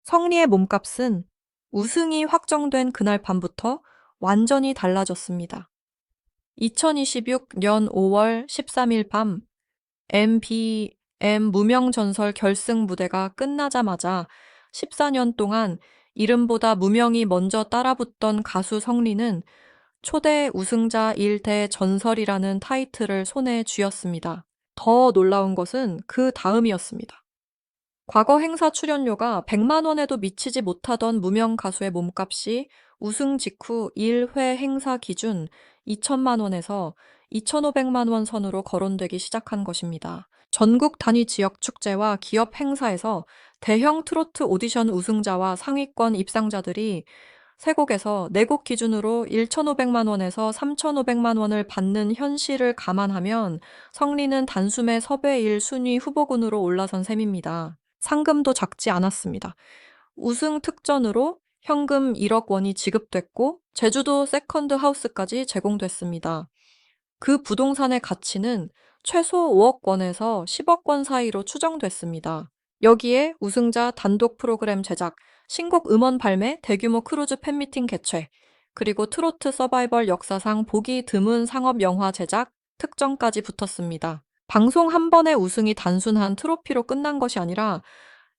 성리의 몸값은 우승이 확정된 그날 밤부터 완전히 달라졌습니다. 2026년 5월 13일 밤 MBM 무명전설 결승 무대가 끝나자마자 14년 동안 이름보다 무명이 먼저 따라붙던 가수 성리는 초대 우승자 1대 전설이라는 타이틀을 손에 쥐었습니다. 더 놀라운 것은 그 다음이었습니다. 과거 행사 출연료가 100만 원에도 미치지 못하던 무명 가수의 몸값이 우승 직후 1회 행사 기준 2천만 원에서 2,500만 원 선으로 거론되기 시작한 것입니다. 전국 단위 지역 축제와 기업 행사에서 대형 트로트 오디션 우승자와 상위권 입상자들이 세 곡에서 네 곡 기준으로 1,500만 원에서 3,500만 원을 받는 현실을 감안하면 성리는 단숨에 섭외 1순위 후보군으로 올라선 셈입니다. 상금도 작지 않았습니다. 우승 특전으로 현금 1억 원이 지급됐고 제주도 세컨드 하우스까지 제공됐습니다. 그 부동산의 가치는 최소 5억 원에서 10억 원 사이로 추정됐습니다. 여기에 우승자 단독 프로그램 제작, 신곡 음원 발매, 대규모 크루즈 팬미팅 개최, 그리고 트로트 서바이벌 역사상 보기 드문 상업 영화 제작, 특전까지 붙었습니다. 방송 한 번의 우승이 단순한 트로피로 끝난 것이 아니라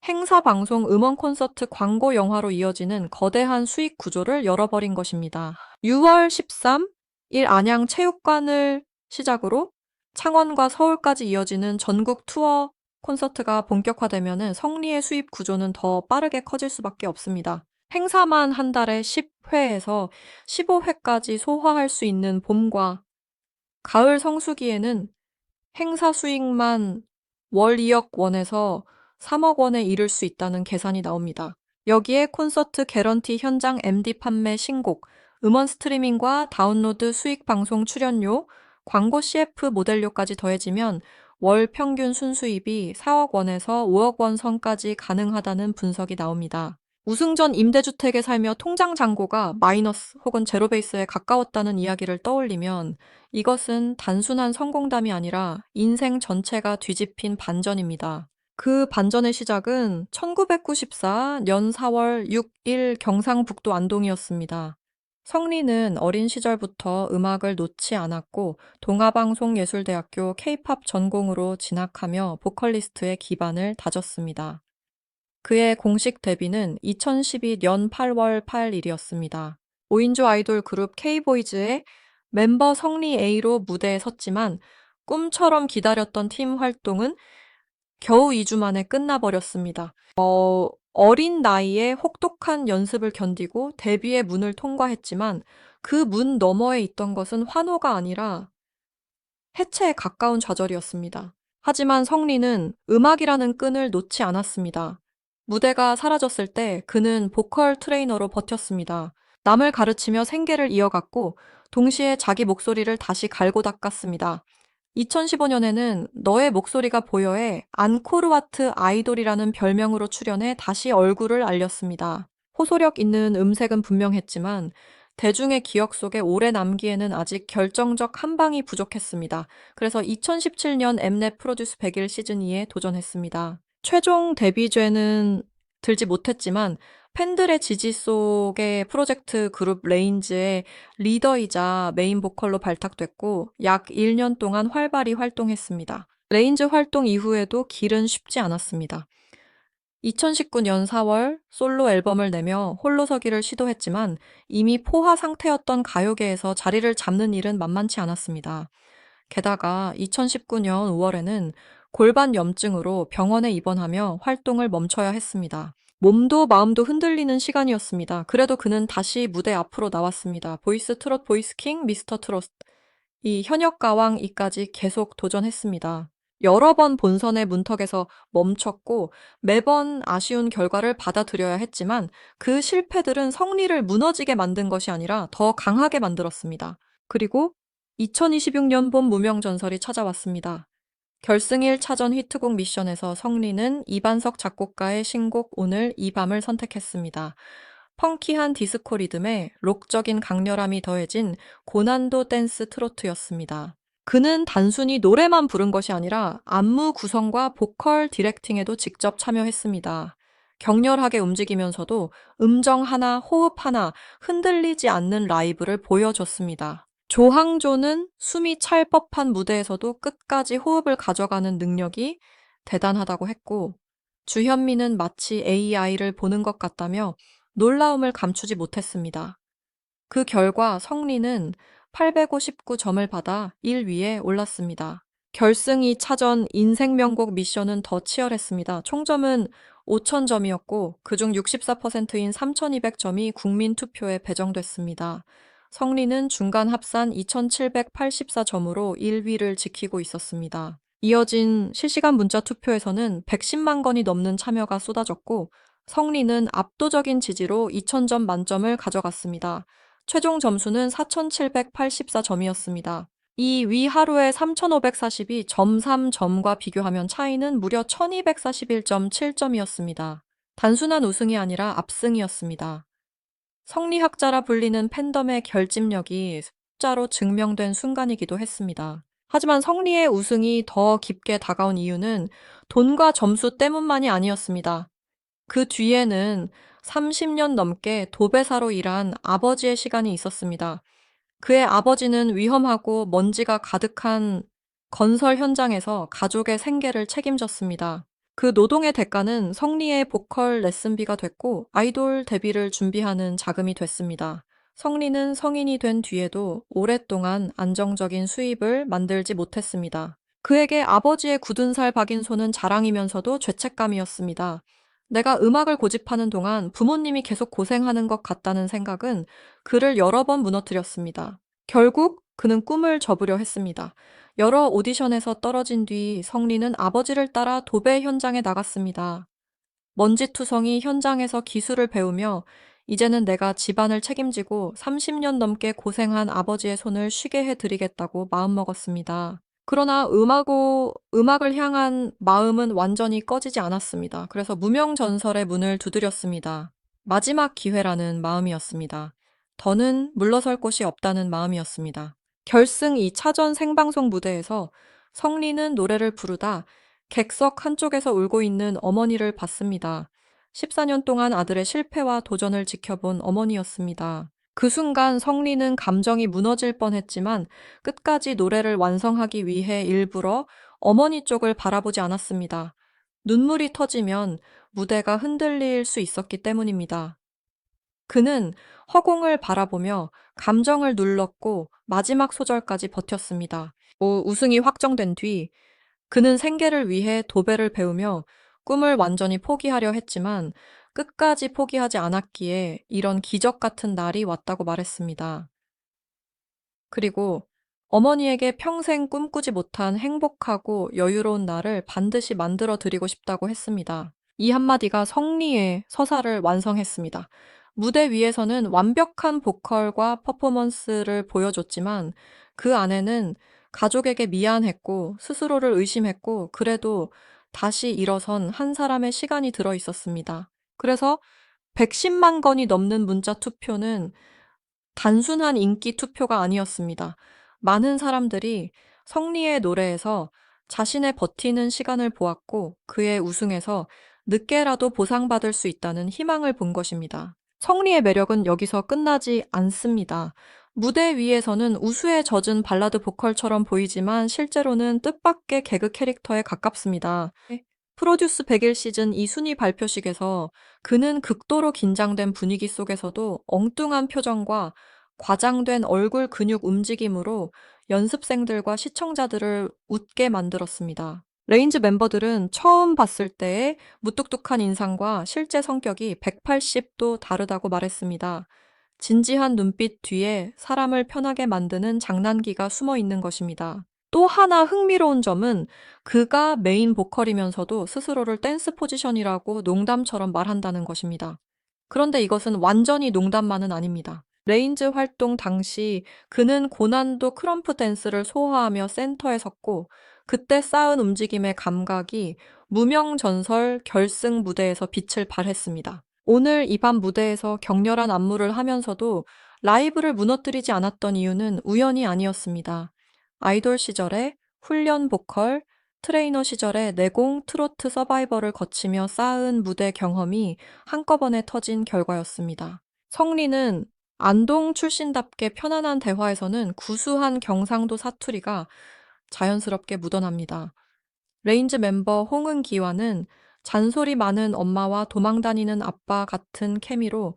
행사 방송, 음원 콘서트, 광고 영화로 이어지는 거대한 수익 구조를 열어버린 것입니다. 6월 13일 안양 체육관을 시작으로 창원과 서울까지 이어지는 전국 투어 콘서트가 본격화되면 성리의 수입 구조는 더 빠르게 커질 수밖에 없습니다. 행사만 한 달에 10회에서 15회까지 소화할 수 있는 봄과 가을 성수기에는 행사 수익만 월 2억 원에서 3억 원에 이를 수 있다는 계산이 나옵니다. 여기에 콘서트 개런티 현장 MD 판매 신곡, 음원 스트리밍과 다운로드 수익 방송 출연료, 광고 CF 모델료까지 더해지면 월 평균 순수입이 4억 원에서 5억 원 선까지 가능하다는 분석이 나옵니다. 우승 전 임대주택에 살며 통장 잔고가 마이너스 혹은 제로 베이스에 가까웠다는 이야기를 떠올리면 이것은 단순한 성공담이 아니라 인생 전체가 뒤집힌 반전입니다. 그 반전의 시작은 1994년 4월 6일 경상북도 안동이었습니다. 성리는 어린 시절부터 음악을 놓지 않았고 동아방송예술대학교 K-팝 전공으로 진학하며 보컬리스트의 기반을 다졌습니다. 그의 공식 데뷔는 2012년 8월 8일이었습니다. 5인조 아이돌 그룹 K보이즈의 멤버 성리 A로 무대에 섰지만 꿈처럼 기다렸던 팀 활동은 겨우 2주 만에 끝나버렸습니다. 어린 나이에 혹독한 연습을 견디고 데뷔의 문을 통과했지만 그 문 너머에 있던 것은 환호가 아니라 해체에 가까운 좌절이었습니다. 하지만 성리는 음악이라는 끈을 놓지 않았습니다. 무대가 사라졌을 때 그는 보컬 트레이너로 버텼습니다. 남을 가르치며 생계를 이어갔고 동시에 자기 목소리를 다시 갈고 닦았습니다. 2015년에는 너의 목소리가 보여에 안코르와트 아이돌이라는 별명으로 출연해 다시 얼굴을 알렸습니다. 호소력 있는 음색은 분명했지만 대중의 기억 속에 오래 남기에는 아직 결정적 한 방이 부족했습니다. 그래서 2017년 엠넷 프로듀스 100일 시즌2에 도전했습니다. 최종 데뷔죄는 들지 못했지만 팬들의 지지 속에 프로젝트 그룹 레인즈의 리더이자 메인 보컬로 발탁됐고 약 1년 동안 활발히 활동했습니다. 레인즈 활동 이후에도 길은 쉽지 않았습니다. 2019년 4월 솔로 앨범을 내며 홀로서기를 시도했지만 이미 포화 상태였던 가요계에서 자리를 잡는 일은 만만치 않았습니다. 게다가 2019년 5월에는 골반 염증으로 병원에 입원하며 활동을 멈춰야 했습니다. 몸도 마음도 흔들리는 시간이었습니다. 그래도 그는 다시 무대 앞으로 나왔습니다. 보이스 트롯 보이스킹, 미스터 트롯, 이 현역 가왕이까지 계속 도전했습니다. 여러 번 본선의 문턱에서 멈췄고 매번 아쉬운 결과를 받아들여야 했지만 그 실패들은 성리를 무너지게 만든 것이 아니라 더 강하게 만들었습니다. 그리고 2026년 봄 무명전설이 찾아왔습니다. 결승 1차전 히트곡 미션에서 성리는 이반석 작곡가의 신곡 오늘 이 밤을 선택했습니다. 펑키한 디스코 리듬에 록적인 강렬함이 더해진 고난도 댄스 트로트였습니다. 그는 단순히 노래만 부른 것이 아니라 안무 구성과 보컬 디렉팅에도 직접 참여했습니다. 격렬하게 움직이면서도 음정 하나, 호흡 하나 흔들리지 않는 라이브를 보여줬습니다. 조항조는 숨이 찰 법한 무대에서도 끝까지 호흡을 가져가는 능력이 대단하다고 했고, 주현미는 마치 AI를 보는 것 같다며 놀라움을 감추지 못했습니다. 그 결과 성리는 859점을 받아 1위에 올랐습니다. 결승 2차전 인생 명곡 미션은 더 치열했습니다. 총점은 5,000점이었고 그중 64%인 3,200점이 국민 투표에 배정됐습니다. 성리는 중간 합산 2,784점으로 1위를 지키고 있었습니다. 이어진 실시간 문자 투표에서는 110만 건이 넘는 참여가 쏟아졌고 성리는 압도적인 지지로 2,000점 만점을 가져갔습니다. 최종 점수는 4,784점이었습니다. 이 위 하루의 3,540이 점 3점과 비교하면 차이는 무려 1,241.7점이었습니다. 단순한 우승이 아니라 압승이었습니다. 성리학자라 불리는 팬덤의 결집력이 숫자로 증명된 순간이기도 했습니다. 하지만 성리의 우승이 더 깊게 다가온 이유는 돈과 점수 때문만이 아니었습니다. 그 뒤에는 30년 넘게 도배사로 일한 아버지의 시간이 있었습니다. 그의 아버지는 위험하고 먼지가 가득한 건설 현장에서 가족의 생계를 책임졌습니다. 그 노동의 대가는 성리의 보컬 레슨비가 됐고 아이돌 데뷔를 준비하는 자금이 됐습니다. 성리는 성인이 된 뒤에도 오랫동안 안정적인 수입을 만들지 못했습니다. 그에게 아버지의 굳은 살 박인 손은 자랑이면서도 죄책감이었습니다. 내가 음악을 고집하는 동안 부모님이 계속 고생하는 것 같다는 생각은 그를 여러 번 무너뜨렸습니다. 결국 그는 꿈을 접으려 했습니다. 여러 오디션에서 떨어진 뒤 성리는 아버지를 따라 도배 현장에 나갔습니다. 먼지투성이 현장에서 기술을 배우며 이제는 내가 집안을 책임지고 30년 넘게 고생한 아버지의 손을 쉬게 해드리겠다고 마음먹었습니다. 그러나 음악을 향한 마음은 완전히 꺼지지 않았습니다. 그래서 무명전설의 문을 두드렸습니다. 마지막 기회라는 마음이었습니다. 더는 물러설 곳이 없다는 마음이었습니다. 결승 2차전 생방송 무대에서 성리는 노래를 부르다 객석 한쪽에서 울고 있는 어머니를 봤습니다. 14년 동안 아들의 실패와 도전을 지켜본 어머니였습니다. 그 순간 성리는 감정이 무너질 뻔했지만 끝까지 노래를 완성하기 위해 일부러 어머니 쪽을 바라보지 않았습니다. 눈물이 터지면 무대가 흔들릴 수 있었기 때문입니다. 그는 허공을 바라보며 감정을 눌렀고 마지막 소절까지 버텼습니다. 우승이 확정된 뒤 그는 생계를 위해 도배를 배우며 꿈을 완전히 포기하려 했지만 끝까지 포기하지 않았기에 이런 기적 같은 날이 왔다고 말했습니다. 그리고 어머니에게 평생 꿈꾸지 못한 행복하고 여유로운 날을 반드시 만들어 드리고 싶다고 했습니다. 이 한마디가 성리의 서사를 완성했습니다. 무대 위에서는 완벽한 보컬과 퍼포먼스를 보여줬지만 그 안에는 가족에게 미안했고 스스로를 의심했고 그래도 다시 일어선 한 사람의 시간이 들어 있었습니다. 그래서 110만 건이 넘는 문자 투표는 단순한 인기 투표가 아니었습니다. 많은 사람들이 성리의 노래에서 자신의 버티는 시간을 보았고 그의 우승에서 늦게라도 보상받을 수 있다는 희망을 본 것입니다. 성리의 매력은 여기서 끝나지 않습니다. 무대 위에서는 우수에 젖은 발라드 보컬처럼 보이지만 실제로는 뜻밖의 개그 캐릭터에 가깝습니다. 프로듀스 100일 시즌 이 순위 발표식에서 그는 극도로 긴장된 분위기 속에서도 엉뚱한 표정과 과장된 얼굴 근육 움직임으로 연습생들과 시청자들을 웃게 만들었습니다. 레인즈 멤버들은 처음 봤을 때의 무뚝뚝한 인상과 실제 성격이 180도 다르다고 말했습니다. 진지한 눈빛 뒤에 사람을 편하게 만드는 장난기가 숨어 있는 것입니다. 또 하나 흥미로운 점은 그가 메인 보컬이면서도 스스로를 댄스 포지션이라고 농담처럼 말한다는 것입니다. 그런데 이것은 완전히 농담만은 아닙니다. 레인즈 활동 당시 그는 고난도 크럼프 댄스를 소화하며 센터에 섰고 그때 쌓은 움직임의 감각이 무명전설 결승 무대에서 빛을 발했습니다. 오늘 이 밤 무대에서 격렬한 안무를 하면서도 라이브를 무너뜨리지 않았던 이유는 우연이 아니었습니다. 아이돌 시절에 훈련 보컬, 트레이너 시절에 내공 트로트 서바이벌을 거치며 쌓은 무대 경험이 한꺼번에 터진 결과였습니다. 성리는 안동 출신답게 편안한 대화에서는 구수한 경상도 사투리가 자연스럽게 묻어납니다. 레인즈 멤버 홍은기와는 잔소리 많은 엄마와 도망다니는 아빠 같은 케미로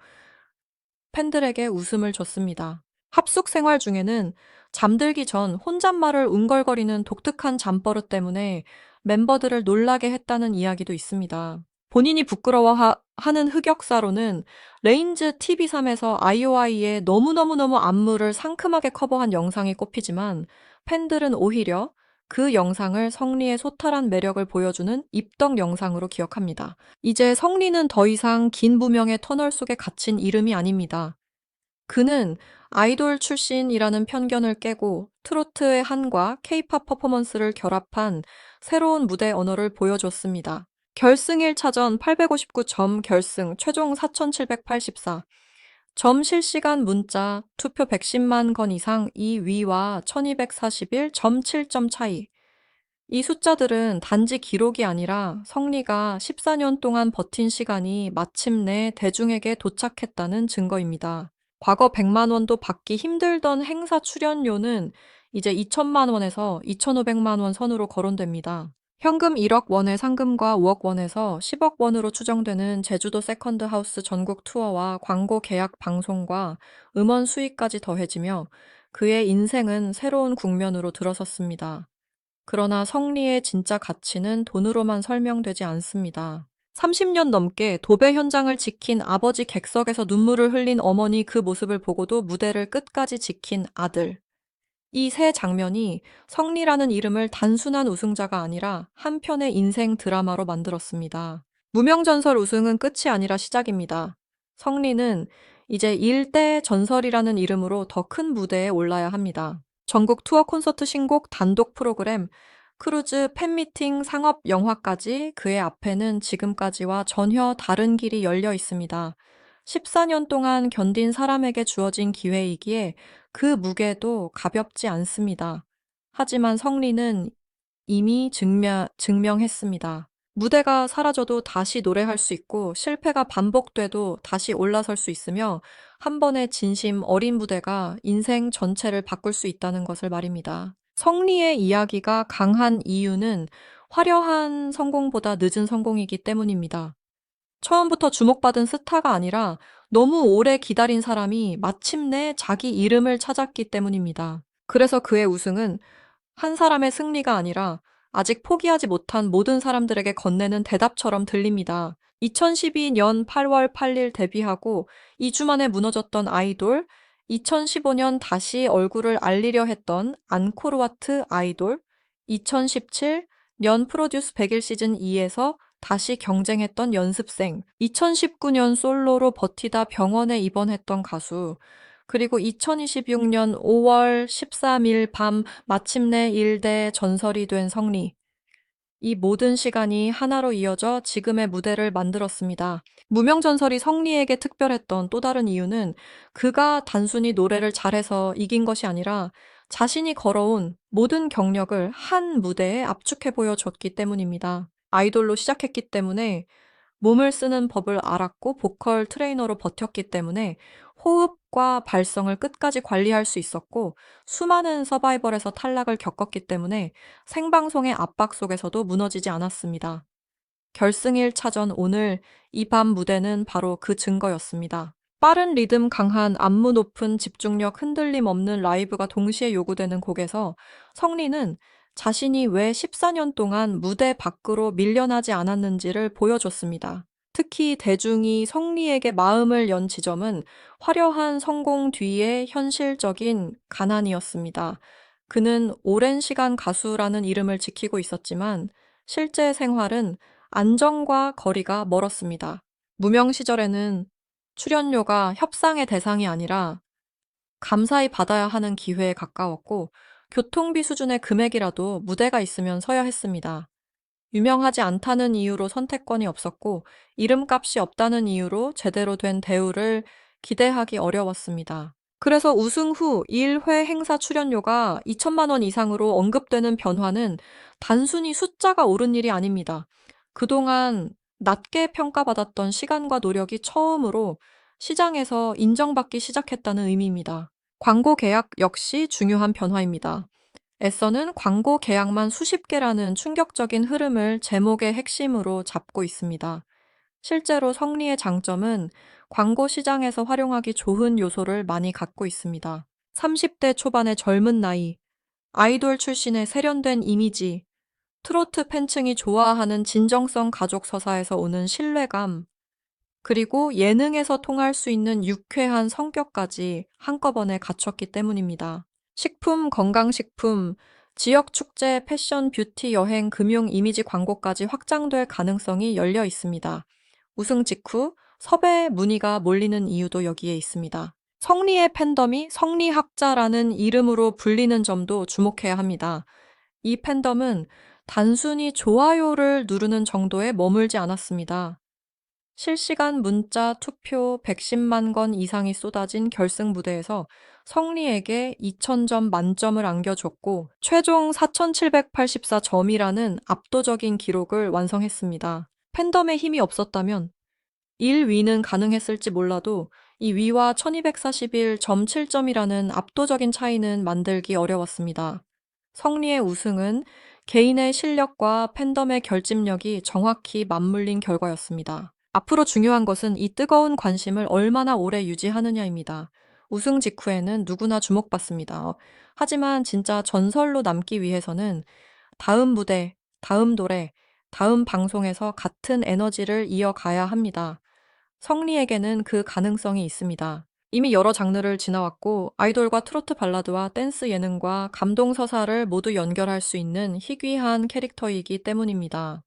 팬들에게 웃음을 줬습니다. 합숙 생활 중에는 잠들기 전 혼잣말을 웅걸거리는 독특한 잠버릇 때문에 멤버들을 놀라게 했다는 이야기도 있습니다. 본인이 부끄러워하는 흑역사로는 레인즈 TV3에서 아이오아이의 너무너무너무 안무를 상큼하게 커버한 영상이 꼽히지만 팬들은 오히려 그 영상을 성리의 소탈한 매력을 보여주는 입덕 영상으로 기억합니다. 이제 성리는 더 이상 긴 무명의 터널 속에 갇힌 이름이 아닙니다. 그는 아이돌 출신이라는 편견을 깨고 트로트의 한과 케이팝 퍼포먼스를 결합한 새로운 무대 언어를 보여줬습니다. 결승 1차전 859점 결승 최종 4784. 점 실시간 문자 투표 110만 건 이상 2위와 1241.7점 차이. 이 숫자들은 단지 기록이 아니라 성리가 14년 동안 버틴 시간이 마침내 대중에게 도착했다는 증거입니다. 과거 100만 원도 받기 힘들던 행사 출연료는 이제 2천만 원에서 2,500만 원 선으로 거론됩니다. 현금 1억 원의 상금과 5억 원에서 10억 원으로 추정되는 제주도 세컨드 하우스 전국 투어와 광고 계약 방송과 음원 수익까지 더해지며 그의 인생은 새로운 국면으로 들어섰습니다. 그러나 성리의 진짜 가치는 돈으로만 설명되지 않습니다. 30년 넘게 도배 현장을 지킨 아버지 객석에서 눈물을 흘린 어머니 그 모습을 보고도 무대를 끝까지 지킨 아들. 이 세 장면이 성리라는 이름을 단순한 우승자가 아니라 한편의 인생 드라마로 만들었습니다. 무명전설 우승은 끝이 아니라 시작입니다. 성리는 이제 일대 전설이라는 이름으로 더 큰 무대에 올라야 합니다. 전국 투어 콘서트 신곡 단독 프로그램, 크루즈, 팬미팅, 상업 영화까지 그의 앞에는 지금까지와 전혀 다른 길이 열려 있습니다. 14년 동안 견딘 사람에게 주어진 기회이기에 그 무게도 가볍지 않습니다. 하지만 성리는 이미 증명했습니다. 무대가 사라져도 다시 노래할 수 있고 실패가 반복돼도 다시 올라설 수 있으며 한 번의 진심 어린 무대가 인생 전체를 바꿀 수 있다는 것을 말입니다. 성리의 이야기가 강한 이유는 화려한 성공보다 늦은 성공이기 때문입니다. 처음부터 주목받은 스타가 아니라 너무 오래 기다린 사람이 마침내 자기 이름을 찾았기 때문입니다. 그래서 그의 우승은 한 사람의 승리가 아니라 아직 포기하지 못한 모든 사람들에게 건네는 대답처럼 들립니다. 2012년 8월 8일 데뷔하고 2주 만에 무너졌던 아이돌, 2015년 다시 얼굴을 알리려 했던 앙코르와트 아이돌, 2017년 프로듀스 100일 시즌 2에서 다시 경쟁했던 연습생, 2019년 솔로로 버티다 병원에 입원했던 가수, 그리고 2026년 5월 13일 밤 마침내 일대 전설이 된 성리. 이 모든 시간이 하나로 이어져 지금의 무대를 만들었습니다. 무명전설이 성리에게 특별했던 또 다른 이유는 그가 단순히 노래를 잘해서 이긴 것이 아니라 자신이 걸어온 모든 경력을 한 무대에 압축해 보여줬기 때문입니다. 아이돌로 시작했기 때문에 몸을 쓰는 법을 알았고 보컬 트레이너로 버텼기 때문에 호흡과 발성을 끝까지 관리할 수 있었고 수많은 서바이벌에서 탈락을 겪었기 때문에 생방송의 압박 속에서도 무너지지 않았습니다. 결승 1차전 오늘 이 밤 무대는 바로 그 증거였습니다. 빠른 리듬 강한 안무 높은 집중력 흔들림 없는 라이브가 동시에 요구되는 곡에서 성리는 자신이 왜 14년 동안 무대 밖으로 밀려나지 않았는지를 보여줬습니다. 특히 대중이 성리에게 마음을 연 지점은 화려한 성공 뒤의 현실적인 가난이었습니다. 그는 오랜 시간 가수라는 이름을 지키고 있었지만 실제 생활은 안정과 거리가 멀었습니다. 무명 시절에는 출연료가 협상의 대상이 아니라 감사히 받아야 하는 기회에 가까웠고 교통비 수준의 금액이라도 무대가 있으면 서야 했습니다. 유명하지 않다는 이유로 선택권이 없었고 이름값이 없다는 이유로 제대로 된 대우를 기대하기 어려웠습니다. 그래서 우승 후 1회 행사 출연료가 2천만 원 이상으로 언급되는 변화는 단순히 숫자가 오른 일이 아닙니다. 그동안 낮게 평가받았던 시간과 노력이 처음으로 시장에서 인정받기 시작했다는 의미입니다. 광고 계약 역시 중요한 변화입니다. 에서는 광고 계약만 수십 개라는 충격적인 흐름을 제목의 핵심으로 잡고 있습니다. 실제로 성리의 장점은 광고 시장에서 활용하기 좋은 요소를 많이 갖고 있습니다. 30대 초반의 젊은 나이, 아이돌 출신의 세련된 이미지, 트로트 팬층이 좋아하는 진정성 가족 서사에서 오는 신뢰감, 그리고 예능에서 통할 수 있는 유쾌한 성격까지 한꺼번에 갖췄기 때문입니다. 식품, 건강식품, 지역 축제, 패션, 뷰티, 여행, 금융, 이미지 광고까지 확장될 가능성이 열려 있습니다. 우승 직후 섭외 문의가 몰리는 이유도 여기에 있습니다. 성리의 팬덤이 성리학자라는 이름으로 불리는 점도 주목해야 합니다. 이 팬덤은 단순히 좋아요를 누르는 정도에 머물지 않았습니다. 실시간 문자, 투표 110만 건 이상이 쏟아진 결승 무대에서 성리에게 2000점 만점을 안겨줬고 최종 4784점이라는 압도적인 기록을 완성했습니다. 팬덤의 힘이 없었다면 1위는 가능했을지 몰라도 이 위와 1241.7점이라는 압도적인 차이는 만들기 어려웠습니다. 성리의 우승은 개인의 실력과 팬덤의 결집력이 정확히 맞물린 결과였습니다. 앞으로 중요한 것은 이 뜨거운 관심을 얼마나 오래 유지하느냐입니다. 우승 직후에는 누구나 주목받습니다. 하지만 진짜 전설로 남기 위해서는 다음 무대, 다음 노래, 다음 방송에서 같은 에너지를 이어가야 합니다. 성리에게는 그 가능성이 있습니다. 이미 여러 장르를 지나왔고 아이돌과 트로트 발라드와 댄스 예능과 감동 서사를 모두 연결할 수 있는 희귀한 캐릭터이기 때문입니다.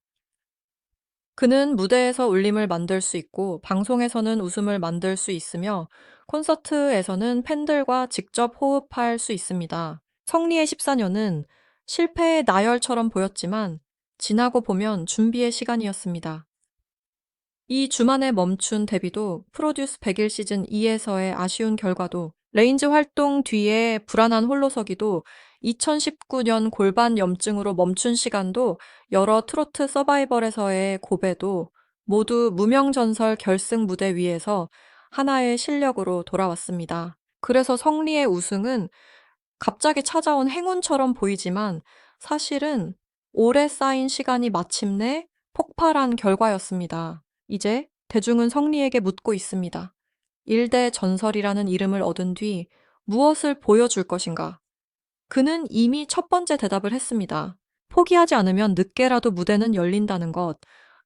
그는 무대에서 울림을 만들 수 있고 방송에서는 웃음을 만들 수 있으며 콘서트에서는 팬들과 직접 호흡할 수 있습니다. 성리의 14년은 실패의 나열처럼 보였지만 지나고 보면 준비의 시간이었습니다. 이 주만에 멈춘 데뷔도 프로듀스 100일 시즌 2에서의 아쉬운 결과도 레인즈 활동 뒤에 불안한 홀로서기도 2019년 골반 염증으로 멈춘 시간도 여러 트로트 서바이벌에서의 고배도 모두 무명전설 결승 무대 위에서 하나의 실력으로 돌아왔습니다. 그래서 성리의 우승은 갑자기 찾아온 행운처럼 보이지만 사실은 오래 쌓인 시간이 마침내 폭발한 결과였습니다. 이제 대중은 성리에게 묻고 있습니다. 1대 전설이라는 이름을 얻은 뒤 무엇을 보여줄 것인가? 그는 이미 첫 번째 대답을 했습니다. 포기하지 않으면 늦게라도 무대는 열린다는 것.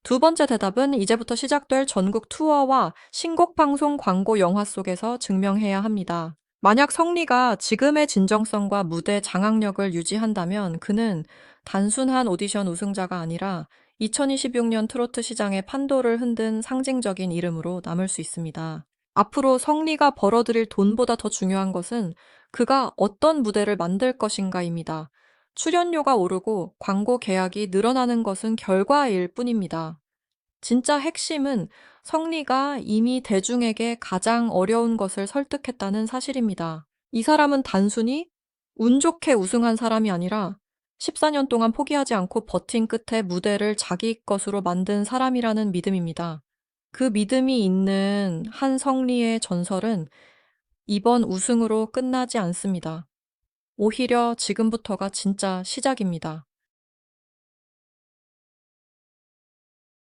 두 번째 대답은 이제부터 시작될 전국 투어와 신곡 방송 광고 영화 속에서 증명해야 합니다. 만약 성리가 지금의 진정성과 무대 장악력을 유지한다면 그는 단순한 오디션 우승자가 아니라 2026년 트로트 시장의 판도를 흔든 상징적인 이름으로 남을 수 있습니다. 앞으로 성리가 벌어들일 돈보다 더 중요한 것은 그가 어떤 무대를 만들 것인가입니다. 출연료가 오르고 광고 계약이 늘어나는 것은 결과일 뿐입니다. 진짜 핵심은 성리가 이미 대중에게 가장 어려운 것을 설득했다는 사실입니다. 이 사람은 단순히 운 좋게 우승한 사람이 아니라 14년 동안 포기하지 않고 버틴 끝에 무대를 자기 것으로 만든 사람이라는 믿음입니다. 그 믿음이 있는 한성리의 전설은 이번 우승으로 끝나지 않습니다. 오히려 지금부터가 진짜 시작입니다.